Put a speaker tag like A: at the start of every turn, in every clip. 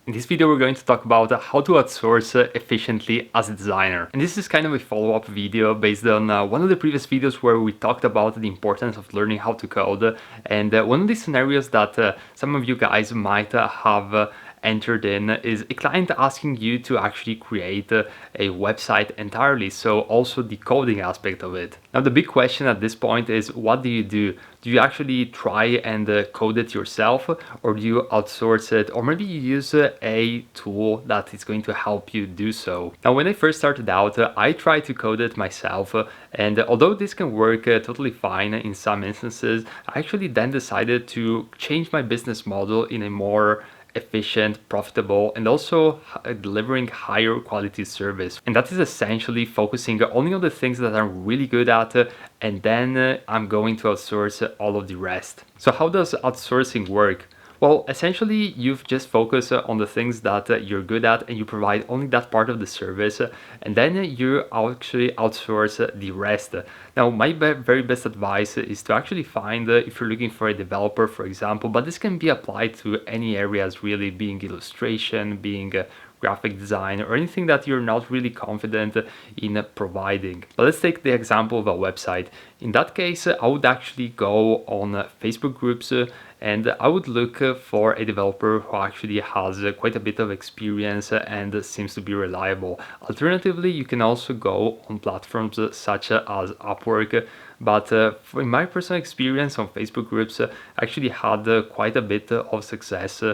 A: In this video, we're going to talk about how to outsource efficiently as a designer. And this is kind of a follow-up video based on one of the previous videos where we talked about the importance of learning how to code. And one of the scenarios that some of you guys might have entered in is a client asking you to actually create a website entirely, so also the coding aspect of it. Now the big question at this point is, what do you do? Do you actually try and code it yourself, or do you outsource it, or maybe you use a tool that is going to help you do so? Now when I first started out, I tried to code it myself, and although this can work totally fine in some instances, I actually then decided to change my business model in a more efficient, profitable, and also delivering higher quality service. And that is essentially focusing only on the things that I'm really good at, and then I'm going to outsource all of the rest. So how does outsourcing work? Well, essentially, you've just focused on the things that you're good at, and you provide only that part of the service, and then you actually outsource the rest. Now, my very best advice is to actually find, if you're looking for a developer, for example, but this can be applied to any areas really, being illustration, being graphic design, or anything that you're not really confident in providing. But let's take the example of a website. In that case, I would actually go on Facebook groups and I would look for a developer who actually has quite a bit of experience and seems to be reliable. Alternatively, you can also go on platforms such as Upwork, but in my personal experience on Facebook groups, I actually had quite a bit of success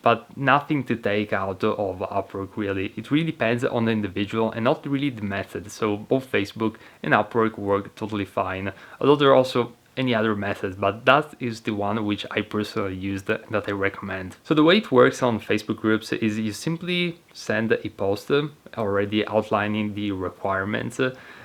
A: but nothing to take out of Upwork really. It really depends on the individual and not really the method. So both Facebook and Upwork work totally fine, although there are also any other methods, but that is the one which I personally used that I recommend. So the way it works on Facebook groups is you simply send a post already outlining the requirements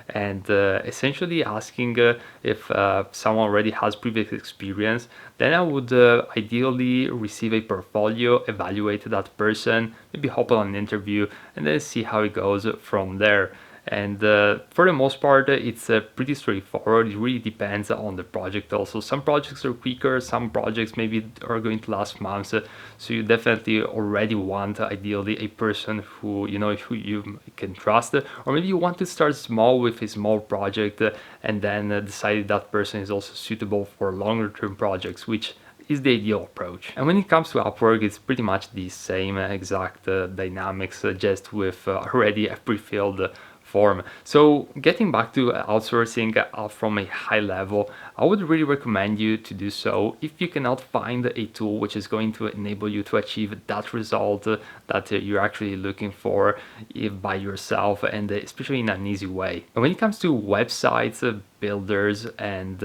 A: and essentially asking if someone already has previous experience. Then I would ideally receive a portfolio, evaluate that person, maybe hop on an interview, and then see how it goes from there. And for the most part, it's pretty straightforward. It really depends on the project also. Some projects are quicker, some projects maybe are going to last months. So you definitely already want ideally a person who who you can trust, or maybe you want to start small with a small project and then decide that person is also suitable for longer term projects, which is the ideal approach. And when it comes to Upwork, it's pretty much the same exact dynamics, just with already a pre-filled form. So getting back to outsourcing from a high level, I would really recommend you to do so if you cannot find a tool which is going to enable you to achieve that result that you're actually looking for by yourself, and especially in an easy way. And when it comes to websites, builders, and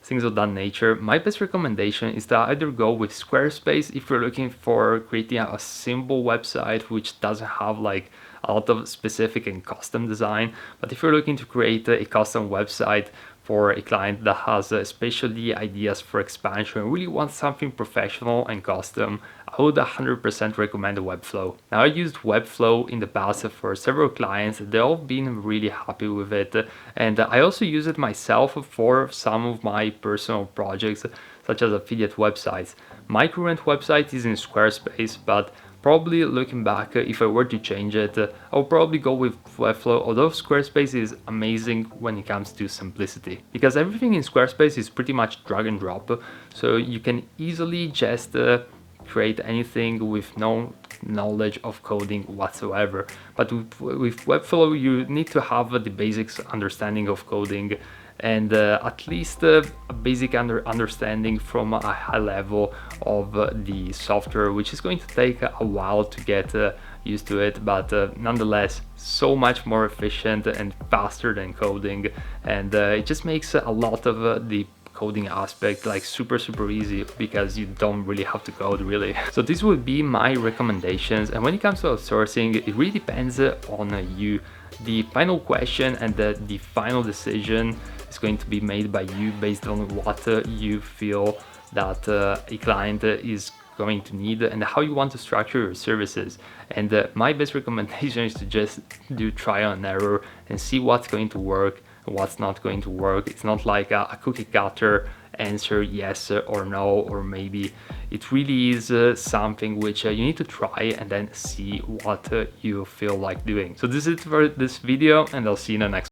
A: things of that nature, my best recommendation is to either go with Squarespace if you're looking for creating a simple website which doesn't have like a lot of specific and custom design. But if you're looking to create a custom website for a client that has especially ideas for expansion, really wants something professional and custom, I would 100% recommend Webflow. Now, I used Webflow in the past for several clients. They've all been really happy with it, and I also use it myself for some of my personal projects, such as affiliate websites. My current website is in Squarespace, but probably looking back, if I were to change it, I'll probably go with Webflow, although Squarespace is amazing when it comes to simplicity, because everything in Squarespace is pretty much drag and drop, so you can easily just create anything with no knowledge of coding whatsoever. But with Webflow, you need to have the basics understanding of coding, and at least a basic understanding from a high level of the software, which is going to take a while to get used to it, but nonetheless so much more efficient and faster than coding, and it just makes a lot of the coding aspect like super easy, because you don't really have to code really. So this would be my recommendations, and when it comes to outsourcing, it really depends on you. The final question and the final decision is going to be made by you based on what you feel that a client is going to need and how you want to structure your services. And my best recommendation is to just do trial and error and see what's going to work and what's not going to work. It's not like a cookie cutter answer, yes or no, or maybe it really is something which you need to try and then see what you feel like doing. So this is it for this video, and I'll see you in the next